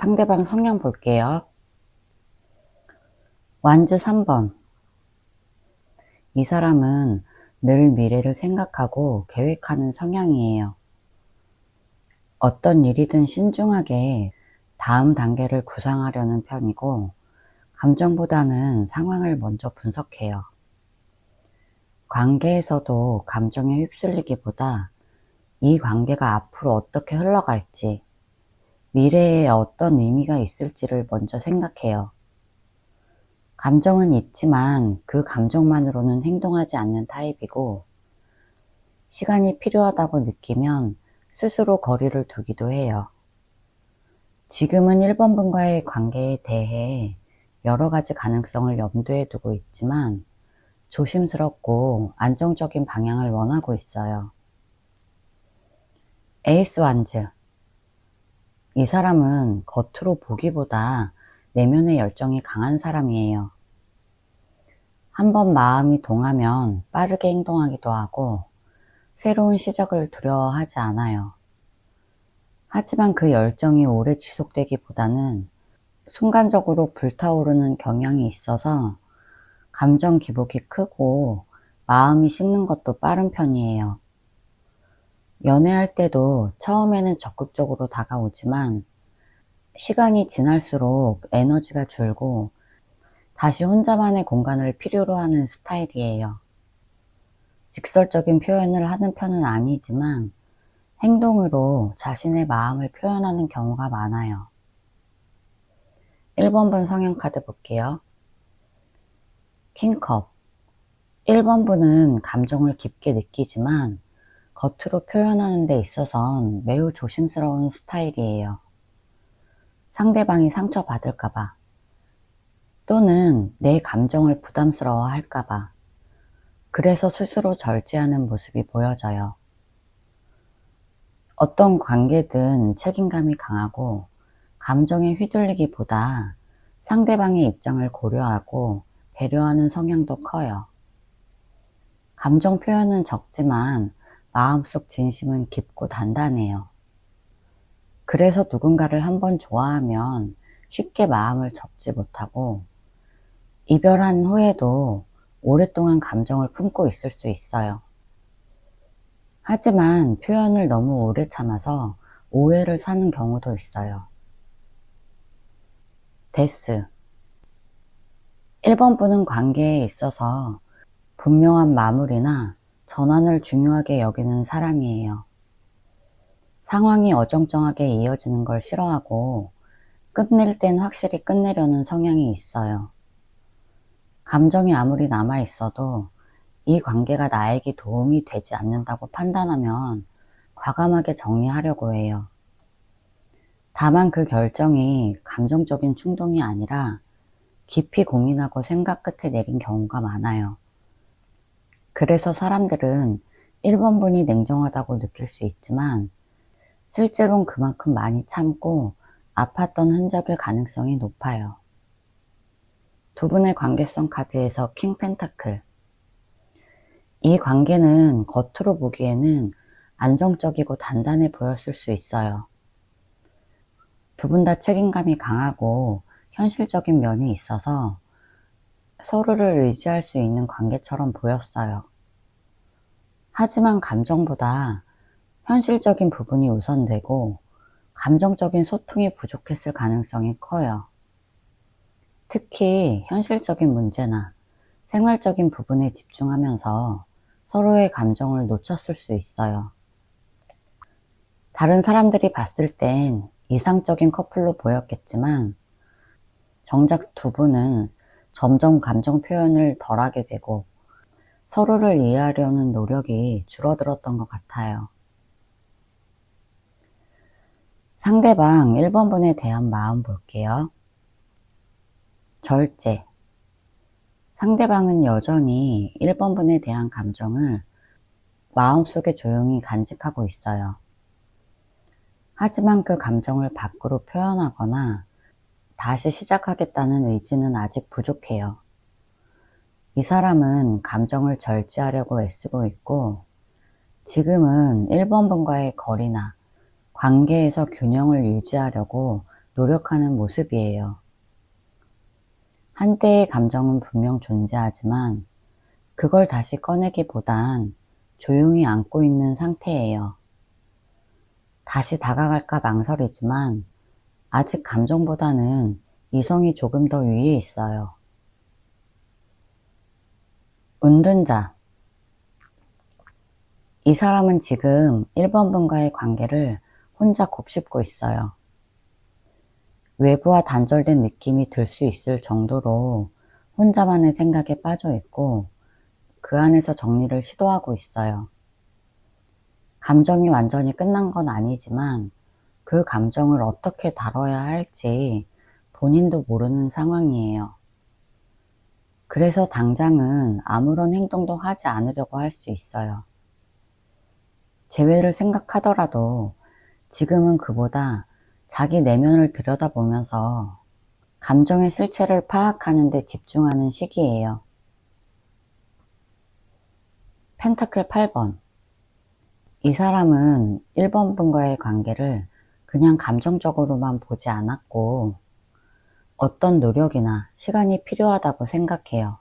상대방 성향 볼게요. 완즈 3번. 이 사람은 늘 미래를 생각하고 계획하는 성향이에요. 어떤 일이든 신중하게 다음 단계를 구상하려는 편이고, 감정보다는 상황을 먼저 분석해요. 관계에서도 감정에 휩쓸리기보다 이 관계가 앞으로 어떻게 흘러갈지, 미래에 어떤 의미가 있을지를 먼저 생각해요. 감정은 있지만 그 감정만으로는 행동하지 않는 타입이고, 시간이 필요하다고 느끼면 스스로 거리를 두기도 해요. 지금은 1번 분과의 관계에 대해 여러 가지 가능성을 염두에 두고 있지만 조심스럽고 안정적인 방향을 원하고 있어요. 에이스 완즈. 이 사람은 겉으로 보기보다 내면의 열정이 강한 사람이에요. 한번 마음이 동하면 빠르게 행동하기도 하고 새로운 시작을 두려워하지 않아요. 하지만 그 열정이 오래 지속되기보다는 순간적으로 불타오르는 경향이 있어서 감정 기복이 크고 마음이 식는 것도 빠른 편이에요. 연애할 때도 처음에는 적극적으로 다가오지만 시간이 지날수록 에너지가 줄고 다시 혼자만의 공간을 필요로 하는 스타일이에요. 직설적인 표현을 하는 편은 아니지만 행동으로 자신의 마음을 표현하는 경우가 많아요. 1번 분 성향 카드 볼게요. 킹컵. 1번 분은 감정을 깊게 느끼지만 겉으로 표현하는 데 있어선 매우 조심스러운 스타일이에요. 상대방이 상처받을까봐 또는 내 감정을 부담스러워 할까봐, 그래서 스스로 절제하는 모습이 보여져요. 어떤 관계든 책임감이 강하고 감정에 휘둘리기보다 상대방의 입장을 고려하고 배려하는 성향도 커요. 감정 표현은 적지만 마음속 진심은 깊고 단단해요. 그래서 누군가를 한번 좋아하면 쉽게 마음을 접지 못하고 이별한 후에도 오랫동안 감정을 품고 있을 수 있어요. 하지만 표현을 너무 오래 참아서 오해를 사는 경우도 있어요. 데스. 1번 분은 관계에 있어서 분명한 마무리나 전환을 중요하게 여기는 사람이에요. 상황이 어정쩡하게 이어지는 걸 싫어하고 끝낼 땐 확실히 끝내려는 성향이 있어요. 감정이 아무리 남아있어도 이 관계가 나에게 도움이 되지 않는다고 판단하면 과감하게 정리하려고 해요. 다만 그 결정이 감정적인 충동이 아니라 깊이 고민하고 생각 끝에 내린 경우가 많아요. 그래서 사람들은 1번 분이 냉정하다고 느낄 수 있지만 실제로는 그만큼 많이 참고 아팠던 흔적일 가능성이 높아요. 두 분의 관계성 카드에서 킹 펜타클. 이 관계는 겉으로 보기에는 안정적이고 단단해 보였을 수 있어요. 두 분 다 책임감이 강하고 현실적인 면이 있어서 서로를 의지할 수 있는 관계처럼 보였어요. 하지만 감정보다 현실적인 부분이 우선되고 감정적인 소통이 부족했을 가능성이 커요. 특히 현실적인 문제나 생활적인 부분에 집중하면서 서로의 감정을 놓쳤을 수 있어요. 다른 사람들이 봤을 땐 이상적인 커플로 보였겠지만 정작 두 분은 점점 감정 표현을 덜하게 되고 서로를 이해하려는 노력이 줄어들었던 것 같아요. 상대방 1번 분에 대한 마음 볼게요. 절제. 상대방은 여전히 1번 분에 대한 감정을 마음속에 조용히 간직하고 있어요. 하지만 그 감정을 밖으로 표현하거나 다시 시작하겠다는 의지는 아직 부족해요. 이 사람은 감정을 절제하려고 애쓰고 있고 지금은 1번 분과의 거리나 관계에서 균형을 유지하려고 노력하는 모습이에요. 한때의 감정은 분명 존재하지만 그걸 다시 꺼내기보단 조용히 안고 있는 상태예요. 다시 다가갈까 망설이지만 아직 감정보다는 이성이 조금 더 위에 있어요. 은둔자. 이 사람은 지금 1번 분과의 관계를 혼자 곱씹고 있어요. 외부와 단절된 느낌이 들 수 있을 정도로 혼자만의 생각에 빠져 있고 그 안에서 정리를 시도하고 있어요. 감정이 완전히 끝난 건 아니지만 그 감정을 어떻게 다뤄야 할지 본인도 모르는 상황이에요. 그래서 당장은 아무런 행동도 하지 않으려고 할 수 있어요. 재회를 생각하더라도 지금은 그보다 자기 내면을 들여다보면서 감정의 실체를 파악하는 데 집중하는 시기예요. 펜타클 8번. 이 사람은 1번 분과의 관계를 그냥 감정적으로만 보지 않았고 어떤 노력이나 시간이 필요하다고 생각해요.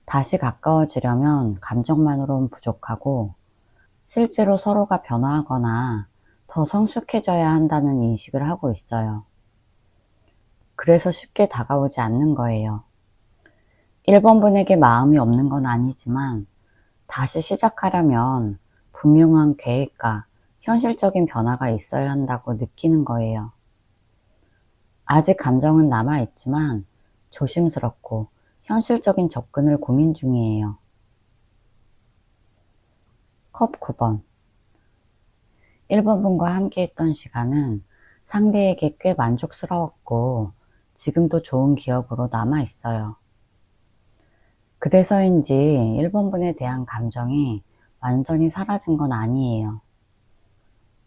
다시 가까워지려면 감정만으로는 부족하고 실제로 서로가 변화하거나 더 성숙해져야 한다는 인식을 하고 있어요. 그래서 쉽게 다가오지 않는 거예요. 1번 분에게 마음이 없는 건 아니지만 다시 시작하려면 분명한 계획과 현실적인 변화가 있어야 한다고 느끼는 거예요. 아직 감정은 남아있지만 조심스럽고 현실적인 접근을 고민 중이에요. 컵 9번. 1번 분과 함께 했던 시간은 상대에게 꽤 만족스러웠고 지금도 좋은 기억으로 남아있어요. 그래서인지 1번 분에 대한 감정이 완전히 사라진 건 아니에요.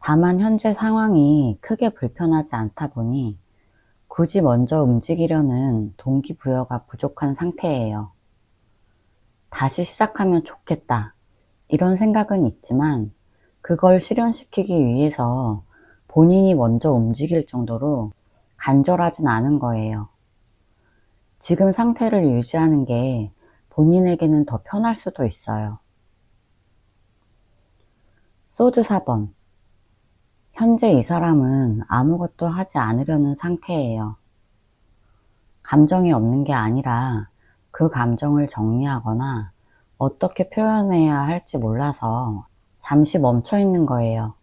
다만 현재 상황이 크게 불편하지 않다 보니 굳이 먼저 움직이려는 동기부여가 부족한 상태예요. 다시 시작하면 좋겠다 이런 생각은 있지만 그걸 실현시키기 위해서 본인이 먼저 움직일 정도로 간절하진 않은 거예요. 지금 상태를 유지하는 게 본인에게는 더 편할 수도 있어요. 소드 4번. 현재 이 사람은 아무것도 하지 않으려는 상태예요. 감정이 없는 게 아니라 그 감정을 정리하거나 어떻게 표현해야 할지 몰라서 잠시 멈춰 있는 거예요.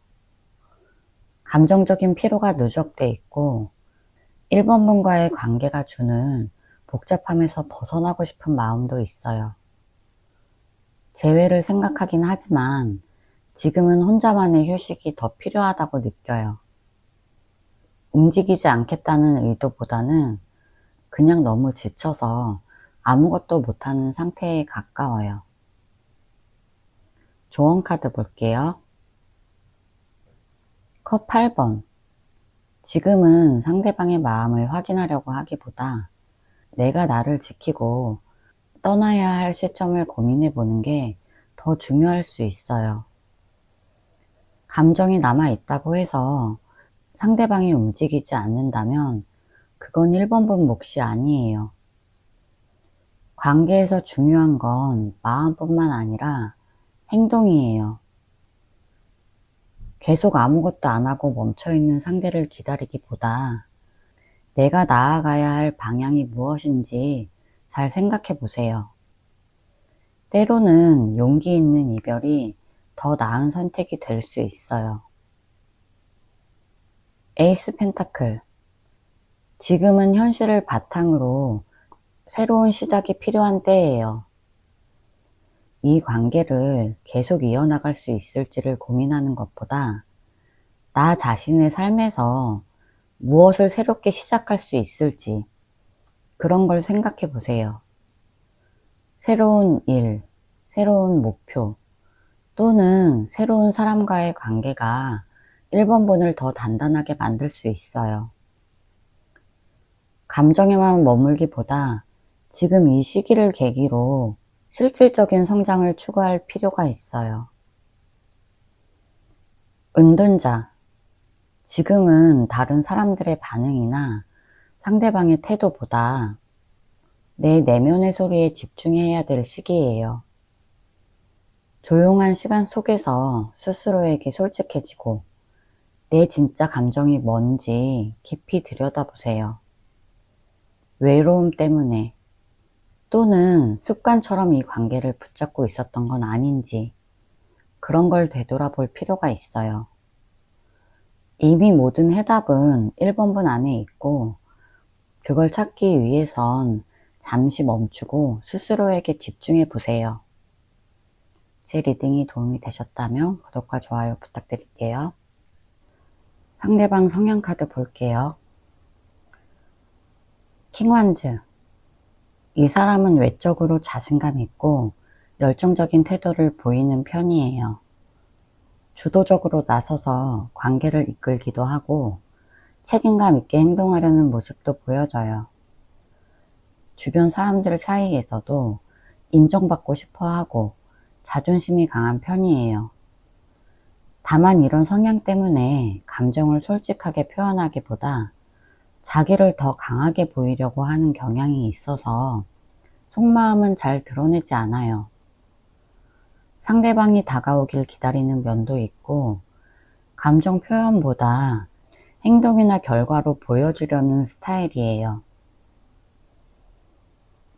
감정적인 피로가 누적돼 있고 1번 분과의 관계가 주는 복잡함에서 벗어나고 싶은 마음도 있어요. 재회를 생각하긴 하지만 지금은 혼자만의 휴식이 더 필요하다고 느껴요. 움직이지 않겠다는 의도보다는 그냥 너무 지쳐서 아무것도 못하는 상태에 가까워요. 조언 카드 볼게요. 컵 8번. 지금은 상대방의 마음을 확인하려고 하기보다 내가 나를 지키고 떠나야 할 시점을 고민해 보는 게 더 중요할 수 있어요. 감정이 남아있다고 해서 상대방이 움직이지 않는다면 그건 1번 분 몫이 아니에요. 관계에서 중요한 건 마음뿐만 아니라 행동이에요. 계속 아무것도 안 하고 멈춰있는 상대를 기다리기보다 내가 나아가야 할 방향이 무엇인지 잘 생각해 보세요. 때로는 용기 있는 이별이 더 나은 선택이 될 수 있어요. 에이스 펜타클. 지금은 현실을 바탕으로 새로운 시작이 필요한 때예요. 이 관계를 계속 이어나갈 수 있을지를 고민하는 것보다 나 자신의 삶에서 무엇을 새롭게 시작할 수 있을지 그런 걸 생각해 보세요. 새로운 일, 새로운 목표 또는 새로운 사람과의 관계가 1번 분을 더 단단하게 만들 수 있어요. 감정에만 머물기보다 지금 이 시기를 계기로 실질적인 성장을 추구할 필요가 있어요. 은둔자. 지금은 다른 사람들의 반응이나 상대방의 태도보다 내 내면의 소리에 집중해야 될 시기예요. 조용한 시간 속에서 스스로에게 솔직해지고 내 진짜 감정이 뭔지 깊이 들여다보세요. 외로움 때문에 또는 습관처럼 이 관계를 붙잡고 있었던 건 아닌지 그런 걸 되돌아볼 필요가 있어요. 이미 모든 해답은 1번분 안에 있고 그걸 찾기 위해선 잠시 멈추고 스스로에게 집중해 보세요. 제 리딩이 도움이 되셨다면 구독과 좋아요 부탁드릴게요. 상대방 성향 카드 볼게요. 킹완즈. 이 사람은 외적으로 자신감 있고 열정적인 태도를 보이는 편이에요. 주도적으로 나서서 관계를 이끌기도 하고 책임감 있게 행동하려는 모습도 보여져요. 주변 사람들 사이에서도 인정받고 싶어 하고 자존심이 강한 편이에요. 다만 이런 성향 때문에 감정을 솔직하게 표현하기보다 자기를 더 강하게 보이려고 하는 경향이 있어서 속마음은 잘 드러내지 않아요. 상대방이 다가오길 기다리는 면도 있고 감정 표현보다 행동이나 결과로 보여주려는 스타일이에요.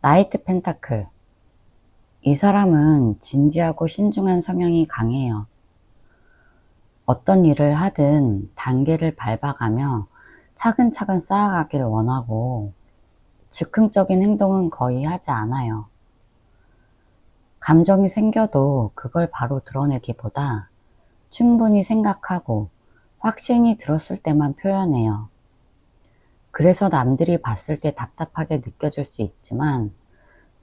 나이트 펜타클. 이 사람은 진지하고 신중한 성향이 강해요. 어떤 일을 하든 단계를 밟아가며 차근차근 쌓아가길 원하고 즉흥적인 행동은 거의 하지 않아요. 감정이 생겨도 그걸 바로 드러내기보다 충분히 생각하고 확신이 들었을 때만 표현해요. 그래서 남들이 봤을 때 답답하게 느껴질 수 있지만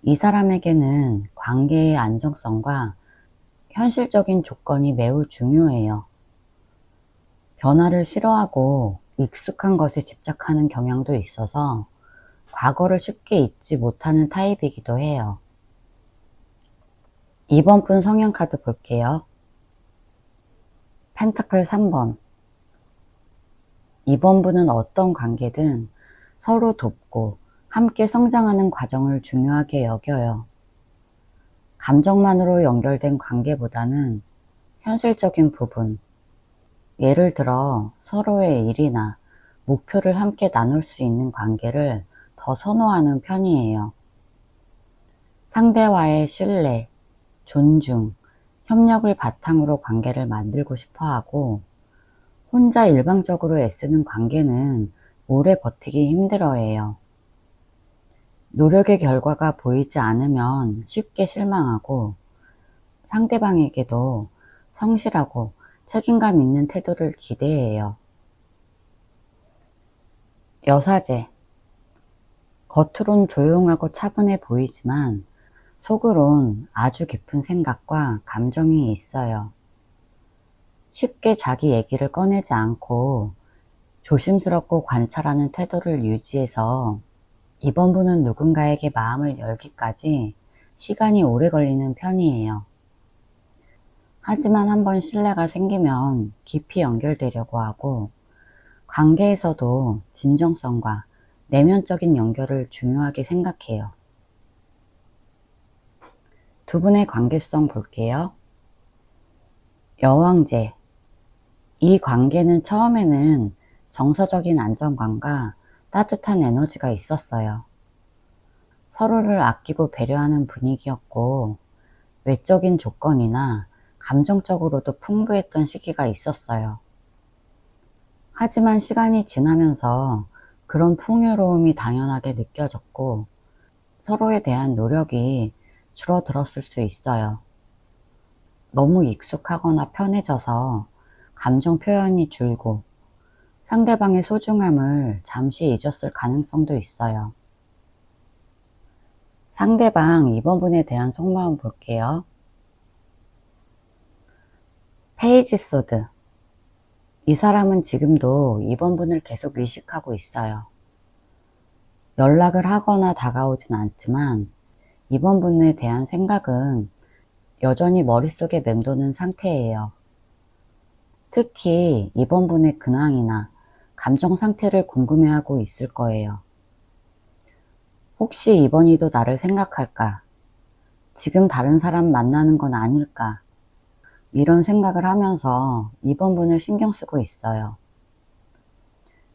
이 사람에게는 관계의 안정성과 현실적인 조건이 매우 중요해요. 변화를 싫어하고 익숙한 것에 집착하는 경향도 있어서 과거를 쉽게 잊지 못하는 타입이기도 해요. 이번 분 성향 카드 볼게요. 펜타클 3번. 이번 분은 어떤 관계든 서로 돕고 함께 성장하는 과정을 중요하게 여겨요. 감정만으로 연결된 관계보다는 현실적인 부분, 예를 들어 서로의 일이나 목표를 함께 나눌 수 있는 관계를 더 선호하는 편이에요. 상대와의 신뢰, 존중, 협력을 바탕으로 관계를 만들고 싶어 하고 혼자 일방적으로 애쓰는 관계는 오래 버티기 힘들어해요. 노력의 결과가 보이지 않으면 쉽게 실망하고 상대방에게도 성실하고 책임감 있는 태도를 기대해요. 여사제. 겉으론 조용하고 차분해 보이지만 속으론 아주 깊은 생각과 감정이 있어요. 쉽게 자기 얘기를 꺼내지 않고 조심스럽고 관찰하는 태도를 유지해서 이번 분은 누군가에게 마음을 열기까지 시간이 오래 걸리는 편이에요. 하지만 한번 신뢰가 생기면 깊이 연결되려고 하고 관계에서도 진정성과 내면적인 연결을 중요하게 생각해요. 두 분의 관계성 볼게요. 여왕제. 이 관계는 처음에는 정서적인 안정감과 따뜻한 에너지가 있었어요. 서로를 아끼고 배려하는 분위기였고 외적인 조건이나 감정적으로도 풍부했던 시기가 있었어요. 하지만 시간이 지나면서 그런 풍요로움이 당연하게 느껴졌고 서로에 대한 노력이 줄어들었을 수 있어요. 너무 익숙하거나 편해져서 감정 표현이 줄고 상대방의 소중함을 잠시 잊었을 가능성도 있어요. 상대방 이번 분에 대한 속마음 볼게요. 페이지 소드. 이 사람은 지금도 이번 분을 계속 의식하고 있어요. 연락을 하거나 다가오진 않지만 이번 분에 대한 생각은 여전히 머릿속에 맴도는 상태예요. 특히 이번 분의 근황이나 감정 상태를 궁금해하고 있을 거예요. 혹시 이번이도 나를 생각할까? 지금 다른 사람 만나는 건 아닐까? 이런 생각을 하면서 이번 분을 신경 쓰고 있어요.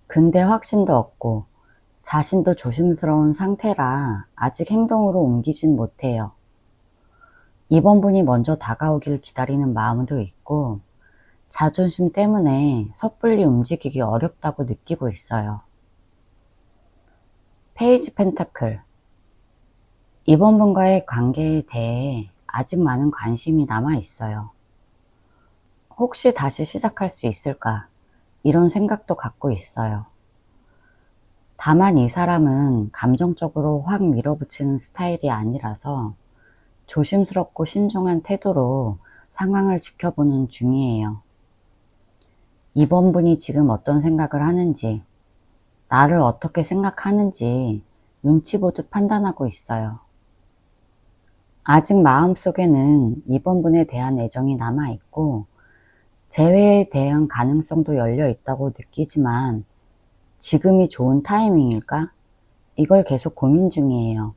근데 확신도 없고 자신도 조심스러운 상태라 아직 행동으로 옮기진 못해요. 이번 분이 먼저 다가오길 기다리는 마음도 있고 자존심 때문에 섣불리 움직이기 어렵다고 느끼고 있어요. 페이지 펜타클. 이번 분과의 관계에 대해 아직 많은 관심이 남아 있어요. 혹시 다시 시작할 수 있을까? 이런 생각도 갖고 있어요. 다만 이 사람은 감정적으로 확 밀어붙이는 스타일이 아니라서 조심스럽고 신중한 태도로 상황을 지켜보는 중이에요. 이번 분이 지금 어떤 생각을 하는지, 나를 어떻게 생각하는지 눈치 보듯 판단하고 있어요. 아직 마음속에는 이번 분에 대한 애정이 남아있고 재회에 대한 가능성도 열려 있다고 느끼지만 지금이 좋은 타이밍일까? 이걸 계속 고민 중이에요.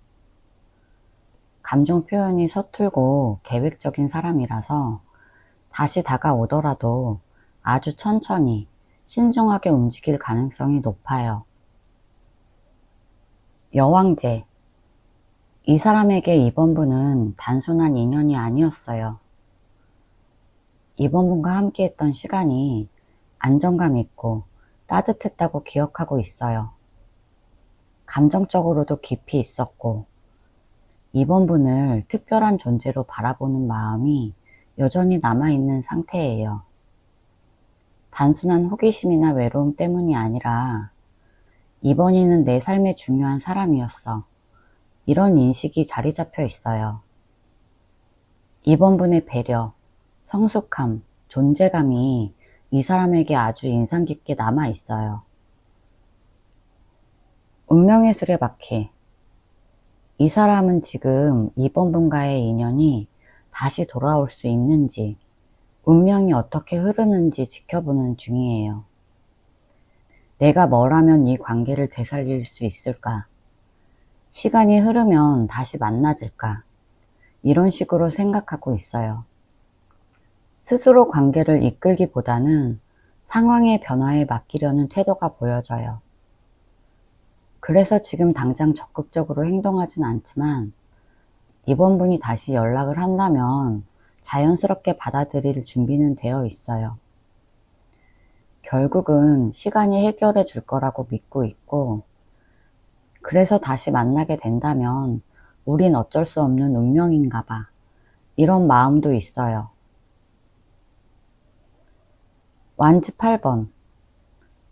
감정 표현이 서툴고 계획적인 사람이라서 다시 다가오더라도 아주 천천히 신중하게 움직일 가능성이 높아요. 여왕제. 이 사람에게 이번 분은 단순한 인연이 아니었어요. 이번 분과 함께 했던 시간이 안정감 있고 따뜻했다고 기억하고 있어요. 감정적으로도 깊이 있었고 이번 분을 특별한 존재로 바라보는 마음이 여전히 남아있는 상태예요. 단순한 호기심이나 외로움 때문이 아니라 이번이는 내 삶의 중요한 사람이었어. 이런 인식이 자리 잡혀 있어요. 이번 분의 배려, 성숙함, 존재감이 이 사람에게 아주 인상 깊게 남아 있어요. 운명의 수레바퀴. 이 사람은 지금 이번 분과의 인연이 다시 돌아올 수 있는지, 운명이 어떻게 흐르는지 지켜보는 중이에요. 내가 뭘 하면 이 관계를 되살릴 수 있을까? 시간이 흐르면 다시 만나질까? 이런 식으로 생각하고 있어요. 스스로 관계를 이끌기보다는 상황의 변화에 맡기려는 태도가 보여져요. 그래서 지금 당장 적극적으로 행동하진 않지만 이번 분이 다시 연락을 한다면 자연스럽게 받아들일 준비는 되어 있어요. 결국은 시간이 해결해 줄 거라고 믿고 있고 그래서 다시 만나게 된다면 우린 어쩔 수 없는 운명인가 봐. 이런 마음도 있어요. 완지 8번.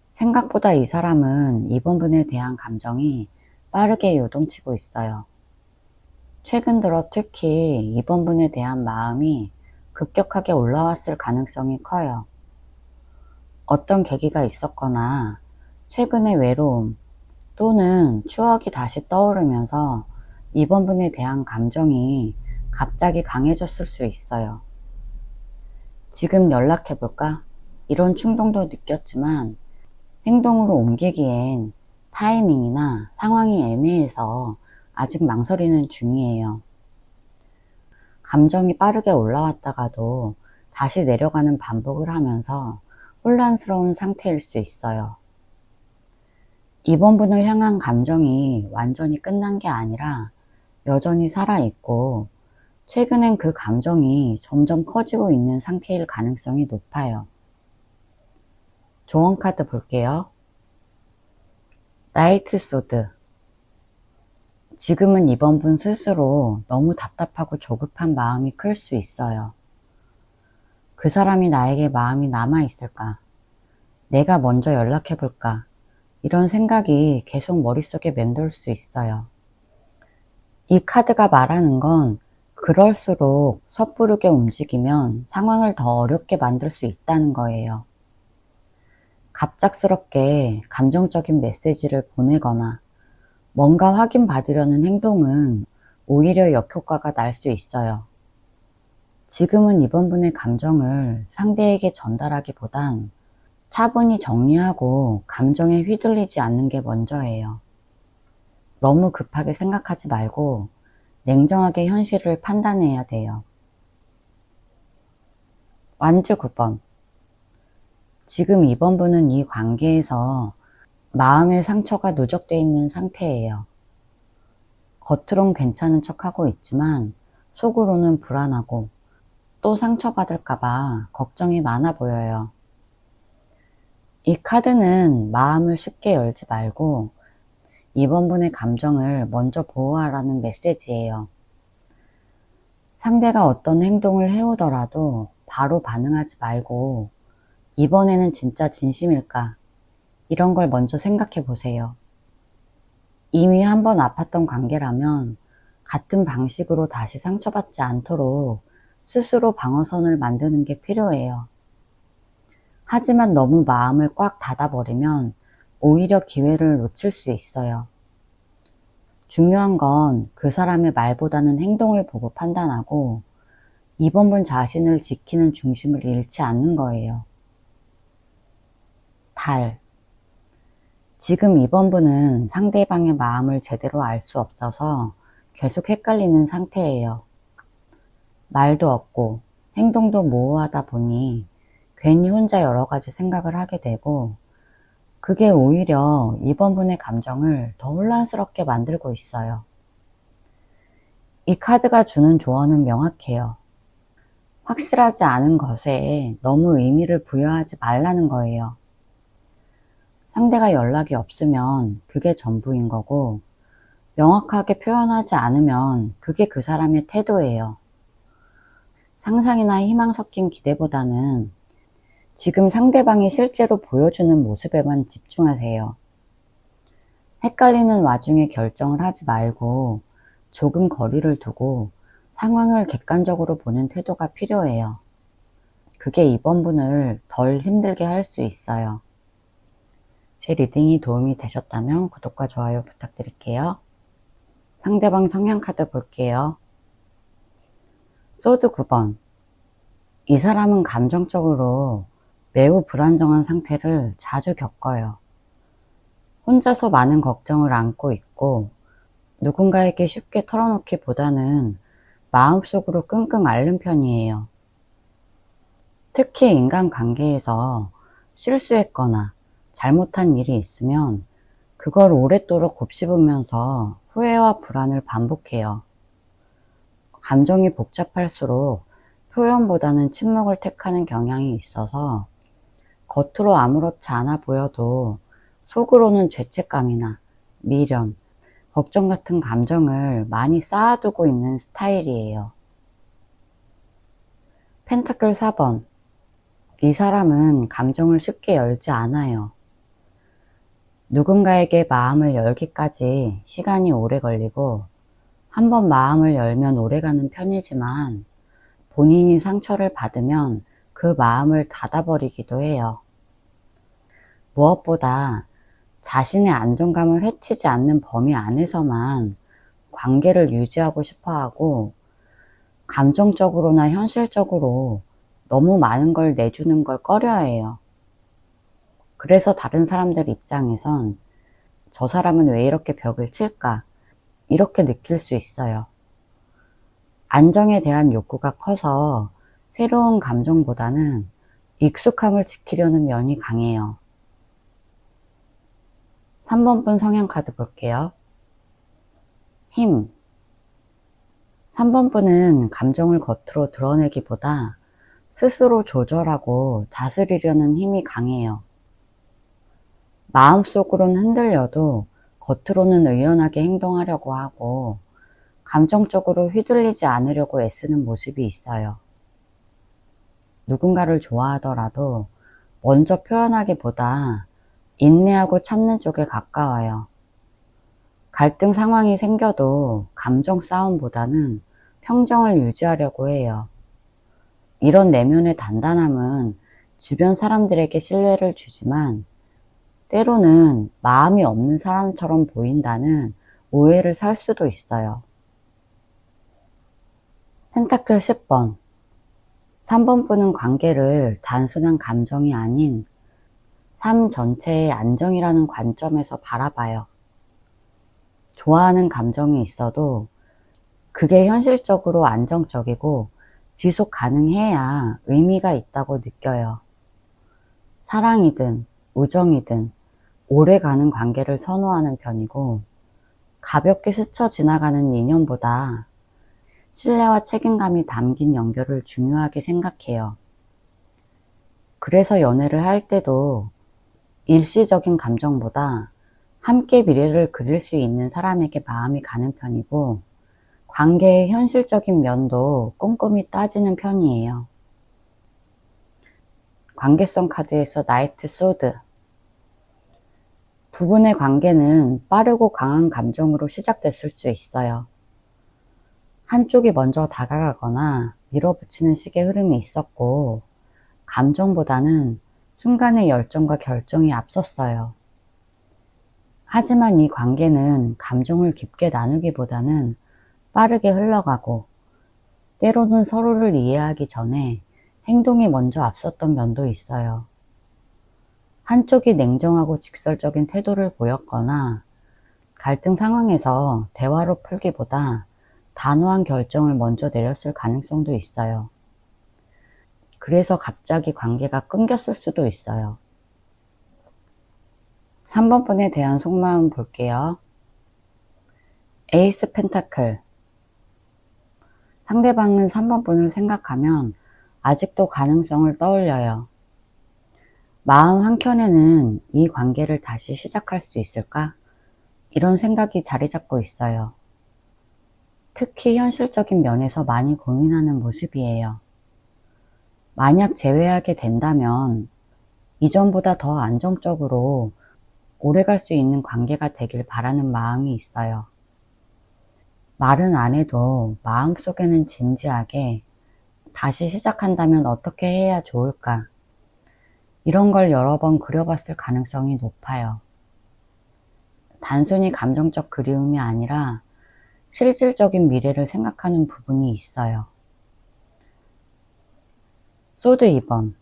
생각보다 이 사람은 이번 분에 대한 감정이 빠르게 요동치고 있어요. 최근 들어 특히 이번 분에 대한 마음이 급격하게 올라왔을 가능성이 커요. 어떤 계기가 있었거나 최근의 외로움 또는 추억이 다시 떠오르면서 이번 분에 대한 감정이 갑자기 강해졌을 수 있어요. 지금 연락해볼까? 이런 충동도 느꼈지만 행동으로 옮기기엔 타이밍이나 상황이 애매해서 아직 망설이는 중이에요. 감정이 빠르게 올라왔다가도 다시 내려가는 반복을 하면서 혼란스러운 상태일 수 있어요. 이번 분을 향한 감정이 완전히 끝난 게 아니라 여전히 살아있고 최근엔 그 감정이 점점 커지고 있는 상태일 가능성이 높아요. 조언 카드 볼게요. 나이트 소드. 지금은 이번 분 스스로 너무 답답하고 조급한 마음이 클 수 있어요. 그 사람이 나에게 마음이 남아있을까? 내가 먼저 연락해볼까? 이런 생각이 계속 머릿속에 맴돌 수 있어요. 이 카드가 말하는 건 그럴수록 섣부르게 움직이면 상황을 더 어렵게 만들 수 있다는 거예요. 갑작스럽게 감정적인 메시지를 보내거나 뭔가 확인받으려는 행동은 오히려 역효과가 날 수 있어요. 지금은 이번 분의 감정을 상대에게 전달하기보단 차분히 정리하고 감정에 휘둘리지 않는 게 먼저예요. 너무 급하게 생각하지 말고 냉정하게 현실을 판단해야 돼요. 완주 9번. 지금 이번 분은 이 관계에서 마음의 상처가 누적되어 있는 상태예요. 겉으론 괜찮은 척하고 있지만 속으로는 불안하고 또 상처받을까봐 걱정이 많아 보여요. 이 카드는 마음을 쉽게 열지 말고 이번 분의 감정을 먼저 보호하라는 메시지예요. 상대가 어떤 행동을 해오더라도 바로 반응하지 말고 이번에는 진짜 진심일까? 이런 걸 먼저 생각해 보세요. 이미 한번 아팠던 관계라면 같은 방식으로 다시 상처받지 않도록 스스로 방어선을 만드는 게 필요해요. 하지만 너무 마음을 꽉 닫아버리면 오히려 기회를 놓칠 수 있어요. 중요한 건 그 사람의 말보다는 행동을 보고 판단하고 이번 분 자신을 지키는 중심을 잃지 않는 거예요. 달. 지금 이번 분은 상대방의 마음을 제대로 알 수 없어서 계속 헷갈리는 상태예요. 말도 없고 행동도 모호하다 보니 괜히 혼자 여러 가지 생각을 하게 되고 그게 오히려 이번 분의 감정을 더 혼란스럽게 만들고 있어요. 이 카드가 주는 조언은 명확해요. 확실하지 않은 것에 너무 의미를 부여하지 말라는 거예요. 상대가 연락이 없으면 그게 전부인 거고 명확하게 표현하지 않으면 그게 그 사람의 태도예요. 상상이나 희망 섞인 기대보다는 지금 상대방이 실제로 보여주는 모습에만 집중하세요. 헷갈리는 와중에 결정을 하지 말고 조금 거리를 두고 상황을 객관적으로 보는 태도가 필요해요. 그게 이번 분을 덜 힘들게 할 수 있어요. 제 리딩이 도움이 되셨다면 구독과 좋아요 부탁드릴게요. 상대방 성향 카드 볼게요. 소드 9번. 이 사람은 감정적으로 매우 불안정한 상태를 자주 겪어요. 혼자서 많은 걱정을 안고 있고 누군가에게 쉽게 털어놓기보다는 마음속으로 끙끙 앓는 편이에요. 특히 인간관계에서 실수했거나 잘못한 일이 있으면 그걸 오랫도록 곱씹으면서 후회와 불안을 반복해요. 감정이 복잡할수록 표현보다는 침묵을 택하는 경향이 있어서 겉으로 아무렇지 않아 보여도 속으로는 죄책감이나 미련, 걱정 같은 감정을 많이 쌓아두고 있는 스타일이에요. 펜타클 4번. 이 사람은 감정을 쉽게 열지 않아요. 누군가에게 마음을 열기까지 시간이 오래 걸리고 한번 마음을 열면 오래가는 편이지만 본인이 상처를 받으면 그 마음을 닫아버리기도 해요. 무엇보다 자신의 안정감을 해치지 않는 범위 안에서만 관계를 유지하고 싶어 하고 감정적으로나 현실적으로 너무 많은 걸 내주는 걸 꺼려해요. 그래서 다른 사람들 입장에선 저 사람은 왜 이렇게 벽을 칠까? 이렇게 느낄 수 있어요. 안정에 대한 욕구가 커서 새로운 감정보다는 익숙함을 지키려는 면이 강해요. 3번 분 성향 카드 볼게요. 힘. 3번 분은 감정을 겉으로 드러내기보다 스스로 조절하고 다스리려는 힘이 강해요. 마음속으로는 흔들려도 겉으로는 의연하게 행동하려고 하고 감정적으로 휘둘리지 않으려고 애쓰는 모습이 있어요. 누군가를 좋아하더라도 먼저 표현하기보다 인내하고 참는 쪽에 가까워요. 갈등 상황이 생겨도 감정 싸움보다는 평정을 유지하려고 해요. 이런 내면의 단단함은 주변 사람들에게 신뢰를 주지만 때로는 마음이 없는 사람처럼 보인다는 오해를 살 수도 있어요. 펜타클 10번. 3번 분은 관계를 단순한 감정이 아닌 삶 전체의 안정이라는 관점에서 바라봐요. 좋아하는 감정이 있어도 그게 현실적으로 안정적이고 지속 가능해야 의미가 있다고 느껴요. 사랑이든 우정이든 오래가는 관계를 선호하는 편이고, 가볍게 스쳐 지나가는 인연보다 신뢰와 책임감이 담긴 연결을 중요하게 생각해요. 그래서 연애를 할 때도 일시적인 감정보다 함께 미래를 그릴 수 있는 사람에게 마음이 가는 편이고, 관계의 현실적인 면도 꼼꼼히 따지는 편이에요. 관계성 카드에서 나이트 소드. 두 분의 관계는 빠르고 강한 감정으로 시작됐을 수 있어요. 한쪽이 먼저 다가가거나 밀어붙이는 식의 흐름이 있었고, 감정보다는 순간의 열정과 결정이 앞섰어요. 하지만 이 관계는 감정을 깊게 나누기보다는 빠르게 흘러가고, 때로는 서로를 이해하기 전에 행동이 먼저 앞섰던 면도 있어요. 한쪽이 냉정하고 직설적인 태도를 보였거나, 갈등 상황에서 대화로 풀기보다 단호한 결정을 먼저 내렸을 가능성도 있어요. 그래서 갑자기 관계가 끊겼을 수도 있어요. 3번 분에 대한 속마음 볼게요. 에이스 펜타클. 상대방은 3번 분을 생각하면 아직도 가능성을 떠올려요. 마음 한켠에는 이 관계를 다시 시작할 수 있을까? 이런 생각이 자리 잡고 있어요. 특히 현실적인 면에서 많이 고민하는 모습이에요. 만약 재회하게 된다면 이전보다 더 안정적으로 오래 갈 수 있는 관계가 되길 바라는 마음이 있어요. 말은 안 해도 마음속에는 진지하게 다시 시작한다면 어떻게 해야 좋을까? 이런 걸 여러 번 그려봤을 가능성이 높아요. 단순히 감정적 그리움이 아니라 실질적인 미래를 생각하는 부분이 있어요. 소드 2번.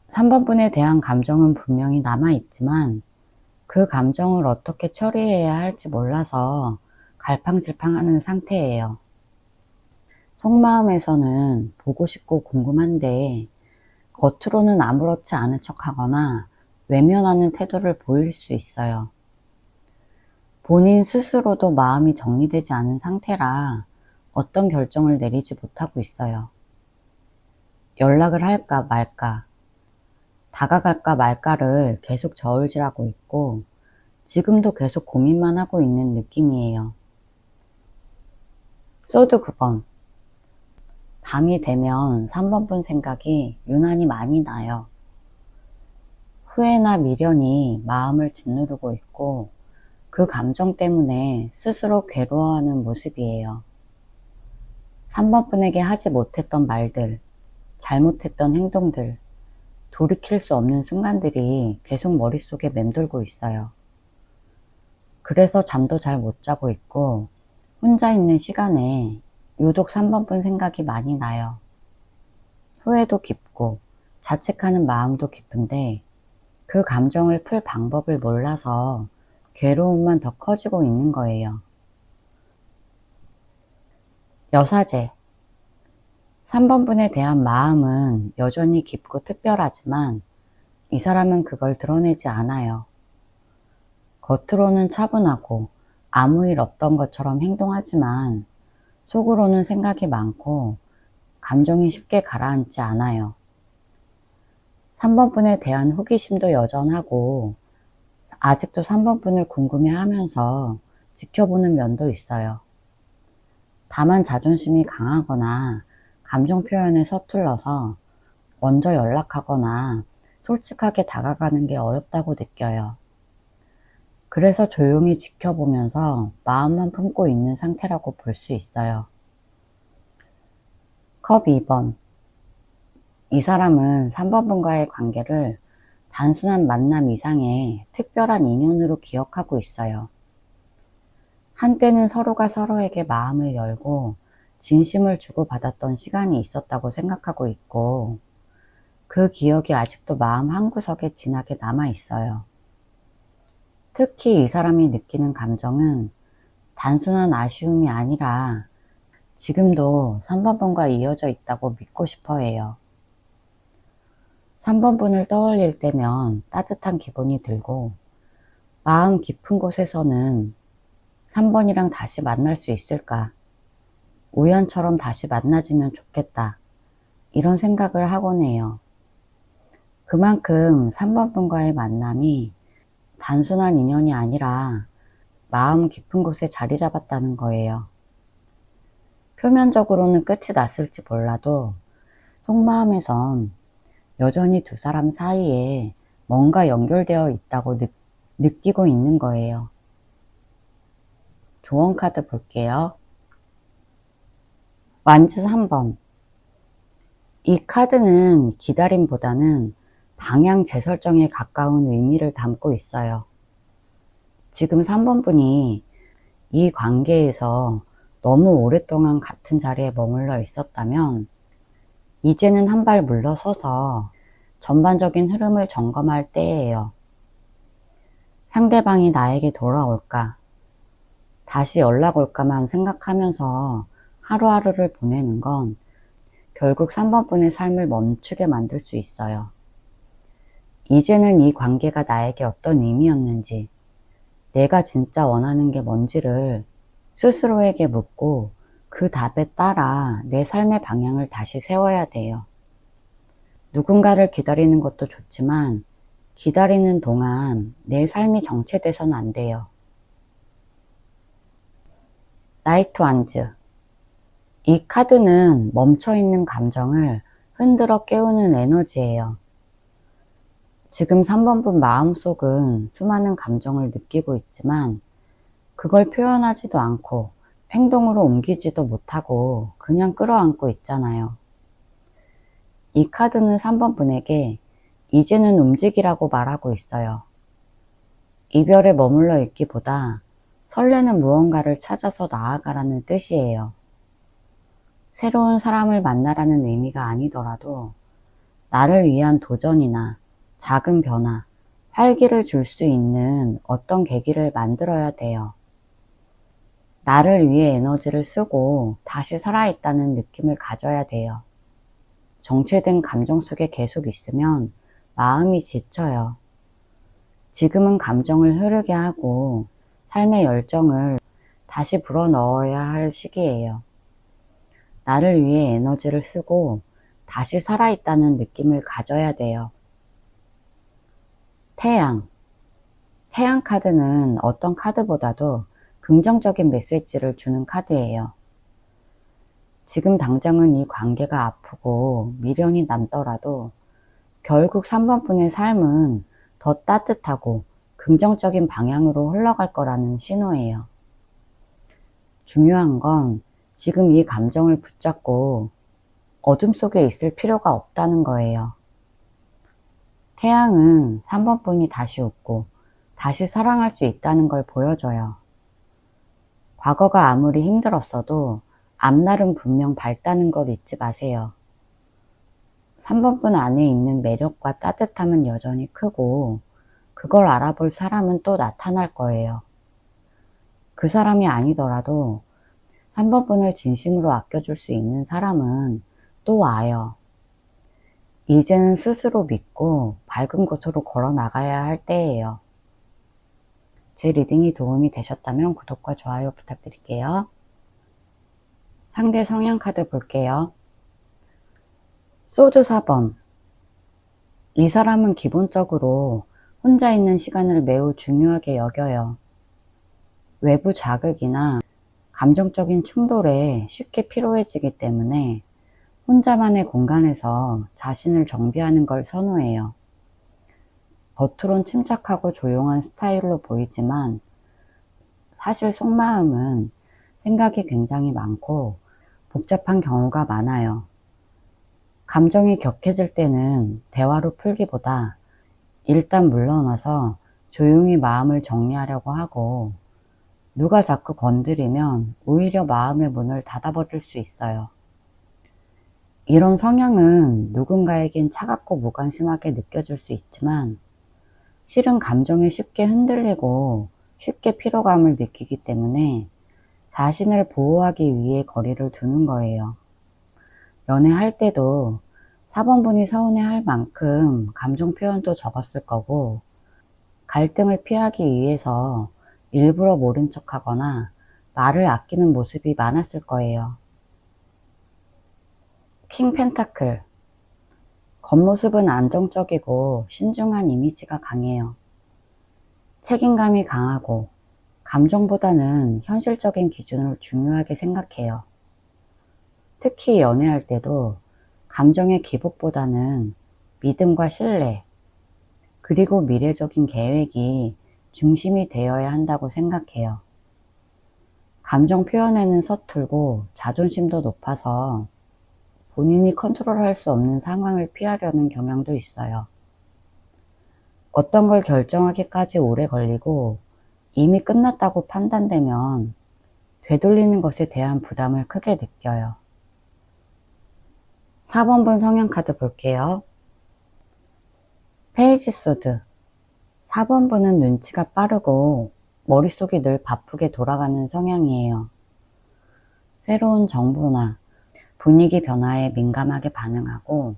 3번 분에 대한 감정은 분명히 남아있지만 그 감정을 어떻게 처리해야 할지 몰라서 갈팡질팡하는 상태예요. 속마음에서는 보고 싶고 궁금한데 겉으로는 아무렇지 않은 척하거나 외면하는 태도를 보일 수 있어요. 본인 스스로도 마음이 정리되지 않은 상태라 어떤 결정을 내리지 못하고 있어요. 연락을 할까 말까, 다가갈까 말까를 계속 저울질하고 있고 지금도 계속 고민만 하고 있는 느낌이에요. 소드 9번. 밤이 되면 3번 분 생각이 유난히 많이 나요. 후회나 미련이 마음을 짓누르고 있고 그 감정 때문에 스스로 괴로워하는 모습이에요. 3번 분에게 하지 못했던 말들, 잘못했던 행동들, 돌이킬 수 없는 순간들이 계속 머릿속에 맴돌고 있어요. 그래서 잠도 잘 못 자고 있고 혼자 있는 시간에 유독 3번 분 생각이 많이 나요. 후회도 깊고 자책하는 마음도 깊은데 그 감정을 풀 방법을 몰라서 괴로움만 더 커지고 있는 거예요. 여사제. 3번 분에 대한 마음은 여전히 깊고 특별하지만 이 사람은 그걸 드러내지 않아요. 겉으로는 차분하고 아무 일 없던 것처럼 행동하지만 속으로는 생각이 많고 감정이 쉽게 가라앉지 않아요. 3번 분에 대한 호기심도 여전하고 아직도 3번 분을 궁금해하면서 지켜보는 면도 있어요. 다만 자존심이 강하거나 감정 표현에 서툴러서 먼저 연락하거나 솔직하게 다가가는 게 어렵다고 느껴요. 그래서 조용히 지켜보면서 마음만 품고 있는 상태라고 볼 수 있어요. 컵 2번. 이 사람은 3번 분과의 관계를 단순한 만남 이상의 특별한 인연으로 기억하고 있어요. 한때는 서로가 서로에게 마음을 열고 진심을 주고받았던 시간이 있었다고 생각하고 있고, 그 기억이 아직도 마음 한구석에 진하게 남아 있어요. 특히 이 사람이 느끼는 감정은 단순한 아쉬움이 아니라 지금도 3번 분과 이어져 있다고 믿고 싶어 해요. 3번 분을 떠올릴 때면 따뜻한 기분이 들고, 마음 깊은 곳에서는 3번이랑 다시 만날 수 있을까? 우연처럼 다시 만나지면 좋겠다. 이런 생각을 하곤 해요. 그만큼 3번 분과의 만남이 단순한 인연이 아니라 마음 깊은 곳에 자리 잡았다는 거예요. 표면적으로는 끝이 났을지 몰라도 속마음에선 여전히 두 사람 사이에 뭔가 연결되어 있다고 느끼고 있는 거예요. 조언 카드 볼게요. 완즈 3번. 이 카드는 기다림보다는 방향 재설정에 가까운 의미를 담고 있어요. 지금 3번 분이 이 관계에서 너무 오랫동안 같은 자리에 머물러 있었다면 이제는 한 발 물러서서 전반적인 흐름을 점검할 때예요. 상대방이 나에게 돌아올까? 다시 연락 올까만 생각하면서 하루하루를 보내는 건 결국 3번 분의 삶을 멈추게 만들 수 있어요. 이제는 이 관계가 나에게 어떤 의미였는지, 내가 진짜 원하는 게 뭔지를 스스로에게 묻고 그 답에 따라 내 삶의 방향을 다시 세워야 돼요. 누군가를 기다리는 것도 좋지만 기다리는 동안 내 삶이 정체돼서는 안 돼요. 나이트 완즈. 이 카드는 멈춰있는 감정을 흔들어 깨우는 에너지예요. 지금 3번 분 마음속은 수많은 감정을 느끼고 있지만 그걸 표현하지도 않고 행동으로 옮기지도 못하고 그냥 끌어안고 있잖아요. 이 카드는 3번 분에게 이제는 움직이라고 말하고 있어요. 이별에 머물러 있기보다 설레는 무언가를 찾아서 나아가라는 뜻이에요. 새로운 사람을 만나라는 의미가 아니더라도 나를 위한 도전이나 작은 변화, 활기를 줄 수 있는 어떤 계기를 만들어야 돼요. 나를 위해 에너지를 쓰고 다시 살아있다는 느낌을 가져야 돼요. 정체된 감정 속에 계속 있으면 마음이 지쳐요. 지금은 감정을 흐르게 하고 삶의 열정을 다시 불어넣어야 할 시기예요. 나를 위해 에너지를 쓰고 다시 살아있다는 느낌을 가져야 돼요. 태양. 태양 카드는 어떤 카드보다도 긍정적인 메시지를 주는 카드예요. 지금 당장은 이 관계가 아프고 미련이 남더라도 결국 3번 분의 삶은 더 따뜻하고 긍정적인 방향으로 흘러갈 거라는 신호예요. 중요한 건 지금 이 감정을 붙잡고 어둠 속에 있을 필요가 없다는 거예요. 태양은 3번 분이 다시 웃고 다시 사랑할 수 있다는 걸 보여줘요. 과거가 아무리 힘들었어도 앞날은 분명 밝다는 걸 잊지 마세요. 3번 분 안에 있는 매력과 따뜻함은 여전히 크고 그걸 알아볼 사람은 또 나타날 거예요. 그 사람이 아니더라도 3번 분을 진심으로 아껴줄 수 있는 사람은 또 와요. 이제는 스스로 믿고 밝은 곳으로 걸어 나가야 할 때예요. 제 리딩이 도움이 되셨다면 구독과 좋아요 부탁드릴게요. 상대 성향 카드 볼게요. 소드 4번. 이 사람은 기본적으로 혼자 있는 시간을 매우 중요하게 여겨요. 외부 자극이나 감정적인 충돌에 쉽게 피로해지기 때문에 혼자만의 공간에서 자신을 정비하는 걸 선호해요. 겉으론 침착하고 조용한 스타일로 보이지만 사실 속마음은 생각이 굉장히 많고 복잡한 경우가 많아요. 감정이 격해질 때는 대화로 풀기보다 일단 물러나서 조용히 마음을 정리하려고 하고 누가 자꾸 건드리면 오히려 마음의 문을 닫아버릴 수 있어요. 이런 성향은 누군가에겐 차갑고 무관심하게 느껴질 수 있지만 실은 감정에 쉽게 흔들리고 쉽게 피로감을 느끼기 때문에 자신을 보호하기 위해 거리를 두는 거예요. 연애할 때도 4번분이 서운해할 만큼 감정 표현도 적었을 거고 갈등을 피하기 위해서 일부러 모른 척하거나 말을 아끼는 모습이 많았을 거예요. 킹 펜타클. 겉모습은 안정적이고 신중한 이미지가 강해요. 책임감이 강하고 감정보다는 현실적인 기준을 중요하게 생각해요. 특히 연애할 때도 감정의 기복보다는 믿음과 신뢰, 그리고 미래적인 계획이 중심이 되어야 한다고 생각해요. 감정 표현에는 서툴고 자존심도 높아서 본인이 컨트롤할 수 없는 상황을 피하려는 경향도 있어요. 어떤 걸 결정하기까지 오래 걸리고 이미 끝났다고 판단되면 되돌리는 것에 대한 부담을 크게 느껴요. 4번분 성향 카드 볼게요. 페이지 소드. 4번분은 눈치가 빠르고 머릿속이 늘 바쁘게 돌아가는 성향이에요. 새로운 정보나 분위기 변화에 민감하게 반응하고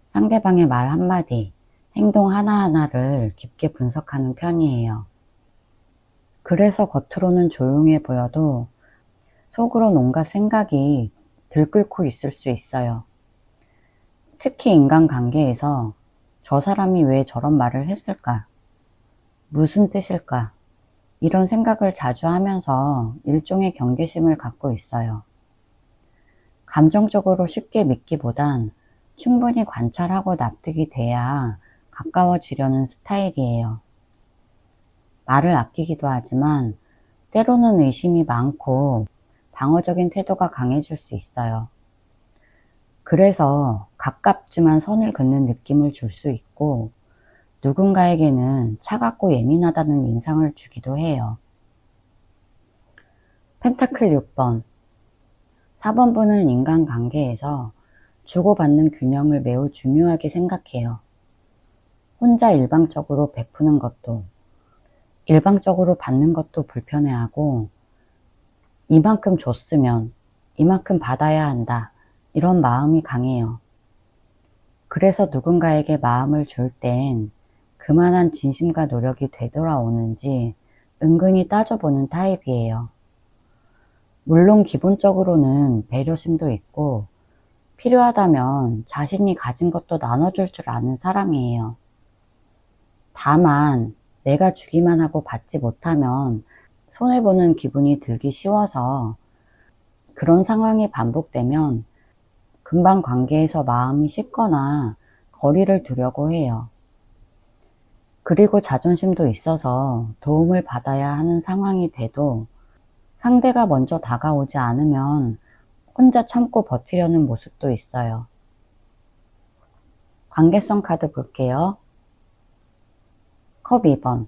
상대방의 말 한마디, 행동 하나하나를 깊게 분석하는 편이에요. 그래서 겉으로는 조용해 보여도 속으론 온갖 생각이 들끓고 있을 수 있어요. 특히 인간관계에서 저 사람이 왜 저런 말을 했을까? 무슨 뜻일까? 이런 생각을 자주 하면서 일종의 경계심을 갖고 있어요. 감정적으로 쉽게 믿기보단 충분히 관찰하고 납득이 돼야 가까워지려는 스타일이에요. 말을 아끼기도 하지만 때로는 의심이 많고 방어적인 태도가 강해질 수 있어요. 그래서 가깝지만 선을 긋는 느낌을 줄 수 있고 누군가에게는 차갑고 예민하다는 인상을 주기도 해요. 펜타클 6번. 4번분은 인간관계에서 주고받는 균형을 매우 중요하게 생각해요. 혼자 일방적으로 베푸는 것도 일방적으로 받는 것도 불편해하고 이만큼 줬으면 이만큼 받아야 한다. 이런 마음이 강해요. 그래서 누군가에게 마음을 줄 땐 그만한 진심과 노력이 되돌아오는지 은근히 따져보는 타입이에요. 물론 기본적으로는 배려심도 있고 필요하다면 자신이 가진 것도 나눠줄 줄 아는 사람이에요. 다만 내가 주기만 하고 받지 못하면 손해보는 기분이 들기 쉬워서 그런 상황이 반복되면 금방 관계에서 마음이 식거나 거리를 두려고 해요. 그리고 자존심도 있어서 도움을 받아야 하는 상황이 돼도 상대가 먼저 다가오지 않으면 혼자 참고 버티려는 모습도 있어요. 관계성 카드 볼게요. 컵 2번.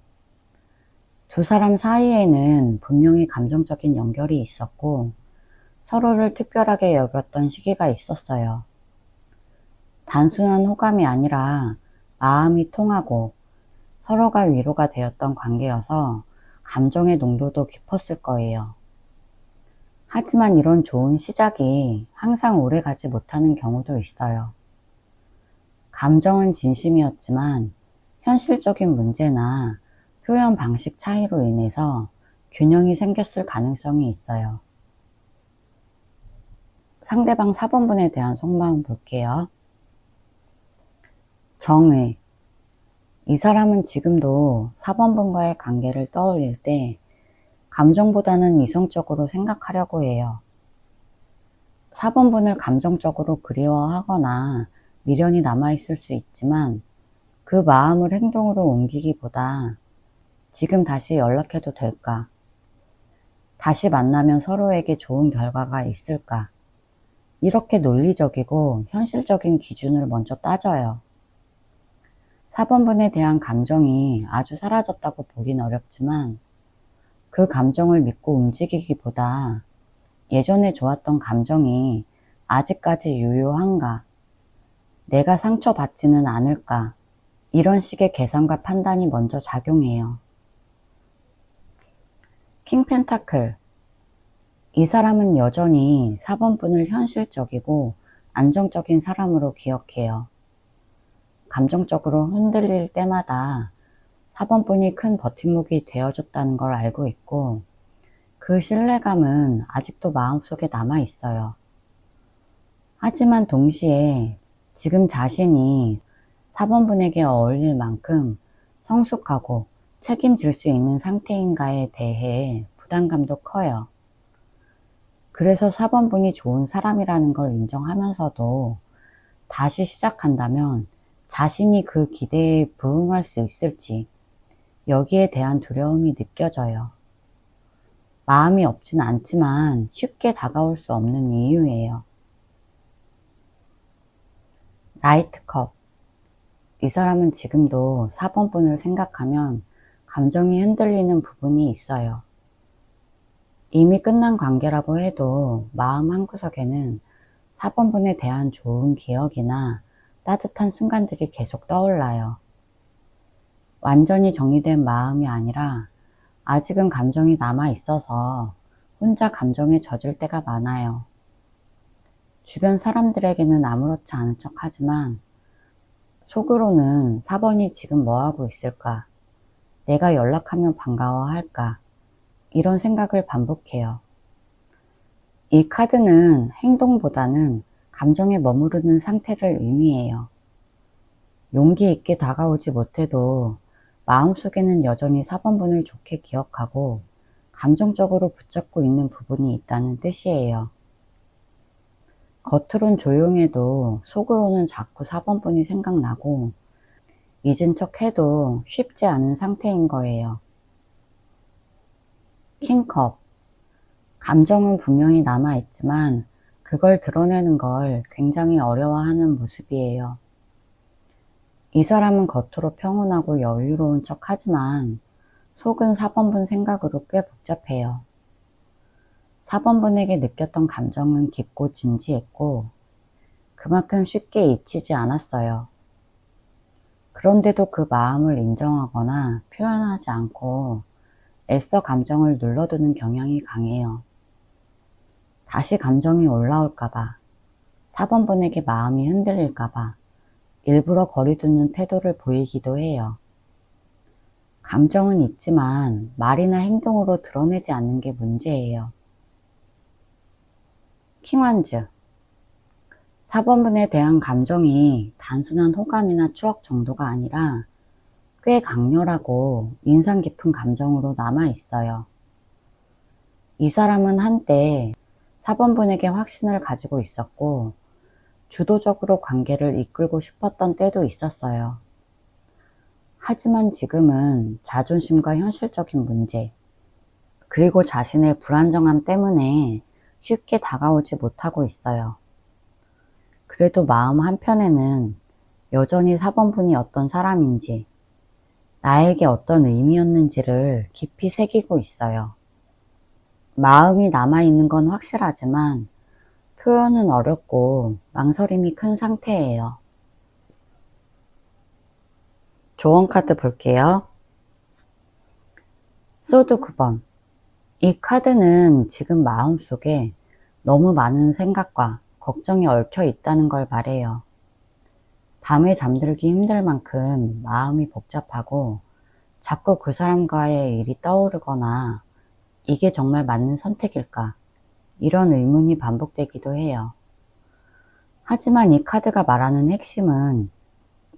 두 사람 사이에는 분명히 감정적인 연결이 있었고 서로를 특별하게 여겼던 시기가 있었어요. 단순한 호감이 아니라 마음이 통하고 서로가 위로가 되었던 관계여서 감정의 농도도 깊었을 거예요. 하지만 이런 좋은 시작이 항상 오래 가지 못하는 경우도 있어요. 감정은 진심이었지만 현실적인 문제나 표현 방식 차이로 인해서 균형이 생겼을 가능성이 있어요. 상대방 4번분에 대한 속마음 볼게요. 정의. 이 사람은 지금도 4번분과의 관계를 떠올릴 때 감정보다는 이성적으로 생각하려고 해요. 4번분을 감정적으로 그리워하거나 미련이 남아있을 수 있지만 그 마음을 행동으로 옮기기보다 지금 다시 연락해도 될까? 다시 만나면 서로에게 좋은 결과가 있을까? 이렇게 논리적이고 현실적인 기준을 먼저 따져요. 4번분에 대한 감정이 아주 사라졌다고 보긴 어렵지만 그 감정을 믿고 움직이기보다 예전에 좋았던 감정이 아직까지 유효한가, 내가 상처받지는 않을까, 이런 식의 계산과 판단이 먼저 작용해요. 킹 펜타클. 이 사람은 여전히 4번분을 현실적이고 안정적인 사람으로 기억해요. 감정적으로 흔들릴 때마다 4번분이 큰 버팀목이 되어줬다는 걸 알고 있고, 그 신뢰감은 아직도 마음속에 남아 있어요. 하지만 동시에 지금 자신이 4번분에게 어울릴 만큼 성숙하고 책임질 수 있는 상태인가에 대해 부담감도 커요. 그래서 4번분이 좋은 사람이라는 걸 인정하면서도 다시 시작한다면 자신이 그 기대에 부응할 수 있을지, 여기에 대한 두려움이 느껴져요. 마음이 없진 않지만 쉽게 다가올 수 없는 이유예요. 나이트컵. 이 사람은 지금도 4번분을 생각하면 감정이 흔들리는 부분이 있어요. 이미 끝난 관계라고 해도 마음 한구석에는 4번분에 대한 좋은 기억이나 따뜻한 순간들이 계속 떠올라요. 완전히 정리된 마음이 아니라 아직은 감정이 남아 있어서 혼자 감정에 젖을 때가 많아요. 주변 사람들에게는 아무렇지 않은 척 하지만 속으로는 4번이 지금 뭐하고 있을까? 내가 연락하면 반가워할까? 이런 생각을 반복해요. 이 카드는 행동보다는 감정에 머무르는 상태를 의미해요. 용기 있게 다가오지 못해도 마음속에는 여전히 4번분을 좋게 기억하고 감정적으로 붙잡고 있는 부분이 있다는 뜻이에요. 겉으론 조용해도 속으로는 자꾸 4번분이 생각나고 잊은 척 해도 쉽지 않은 상태인 거예요. 킹컵. 감정은 분명히 남아있지만 그걸 드러내는 걸 굉장히 어려워하는 모습이에요. 이 사람은 겉으로 평온하고 여유로운 척 하지만 속은 4번분 생각으로 꽤 복잡해요. 4번분에게 느꼈던 감정은 깊고 진지했고 그만큼 쉽게 잊히지 않았어요. 그런데도 그 마음을 인정하거나 표현하지 않고 애써 감정을 눌러두는 경향이 강해요. 다시 감정이 올라올까봐, 4번분에게 마음이 흔들릴까봐 일부러 거리두는 태도를 보이기도 해요. 감정은 있지만 말이나 행동으로 드러내지 않는 게 문제예요. 킹완즈. 4번분에 대한 감정이 단순한 호감이나 추억 정도가 아니라 꽤 강렬하고 인상 깊은 감정으로 남아 있어요. 이 사람은 한때 4번분에게 확신을 가지고 있었고 주도적으로 관계를 이끌고 싶었던 때도 있었어요. 하지만 지금은 자존심과 현실적인 문제, 그리고 자신의 불안정함 때문에 쉽게 다가오지 못하고 있어요. 그래도 마음 한편에는 여전히 4번분이 어떤 사람인지, 나에게 어떤 의미였는지를 깊이 새기고 있어요. 마음이 남아있는 건 확실하지만 표현은 어렵고 망설임이 큰 상태예요. 조언 카드 볼게요. 소드 9번. 이 카드는 지금 마음속에 너무 많은 생각과 걱정이 얽혀 있다는 걸 말해요. 밤에 잠들기 힘들 만큼 마음이 복잡하고 자꾸 그 사람과의 일이 떠오르거나 이게 정말 맞는 선택일까? 이런 의문이 반복되기도 해요. 하지만 이 카드가 말하는 핵심은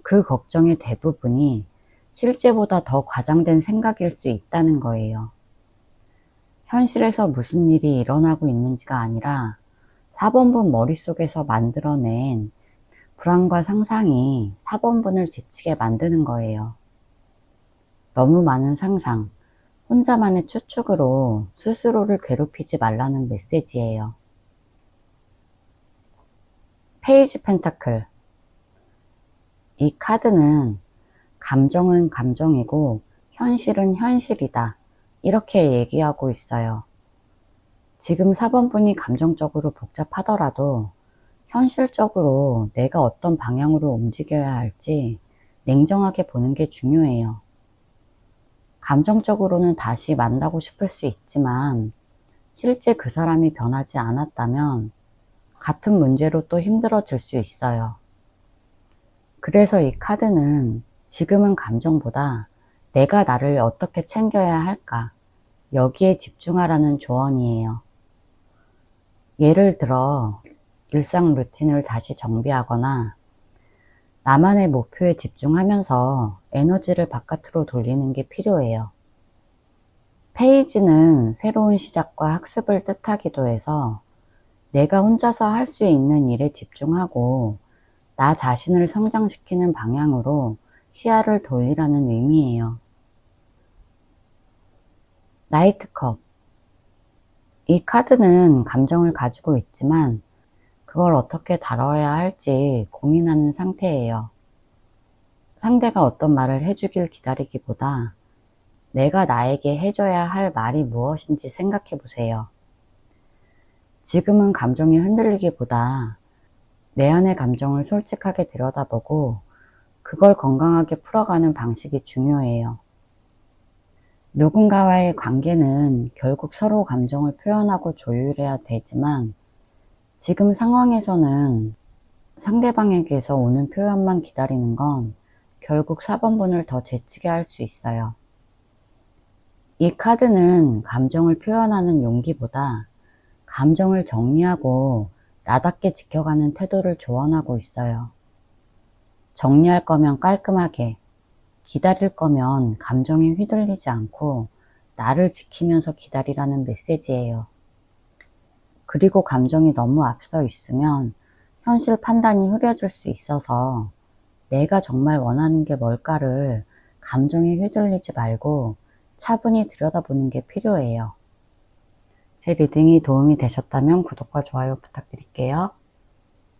그 걱정의 대부분이 실제보다 더 과장된 생각일 수 있다는 거예요. 현실에서 무슨 일이 일어나고 있는지가 아니라 4번분 머릿속에서 만들어낸 불안과 상상이 4번분을 지치게 만드는 거예요. 너무 많은 상상, 혼자만의 추측으로 스스로를 괴롭히지 말라는 메시지예요. 페이지 펜타클. 이 카드는 감정은 감정이고 현실은 현실이다 이렇게 얘기하고 있어요. 지금 4번분이 감정적으로 복잡하더라도 현실적으로 내가 어떤 방향으로 움직여야 할지 냉정하게 보는 게 중요해요. 감정적으로는 다시 만나고 싶을 수 있지만 실제 그 사람이 변하지 않았다면 같은 문제로 또 힘들어질 수 있어요. 그래서 이 카드는 지금은 감정보다 내가 나를 어떻게 챙겨야 할까, 여기에 집중하라는 조언이에요. 예를 들어 일상 루틴을 다시 정비하거나 나만의 목표에 집중하면서 에너지를 바깥으로 돌리는 게 필요해요. 페이지는 새로운 시작과 학습을 뜻하기도 해서 내가 혼자서 할 수 있는 일에 집중하고 나 자신을 성장시키는 방향으로 시야를 돌리라는 의미예요. 나이트컵. 이 카드는 감정을 가지고 있지만 그걸 어떻게 다뤄야 할지 고민하는 상태예요. 상대가 어떤 말을 해주길 기다리기보다 내가 나에게 해줘야 할 말이 무엇인지 생각해 보세요. 지금은 감정이 흔들리기보다 내 안의 감정을 솔직하게 들여다보고 그걸 건강하게 풀어가는 방식이 중요해요. 누군가와의 관계는 결국 서로 감정을 표현하고 조율해야 되지만 지금 상황에서는 상대방에게서 오는 표현만 기다리는 건 결국 4번분을 더 재치게 할 수 있어요. 이 카드는 감정을 표현하는 용기보다 감정을 정리하고 나답게 지켜가는 태도를 조언하고 있어요. 정리할 거면 깔끔하게, 기다릴 거면 감정에 휘둘리지 않고 나를 지키면서 기다리라는 메시지예요. 그리고 감정이 너무 앞서 있으면 현실 판단이 흐려질 수 있어서 내가 정말 원하는 게 뭘까를 감정에 휘둘리지 말고 차분히 들여다보는 게 필요해요. 제 리딩이 도움이 되셨다면 구독과 좋아요 부탁드릴게요.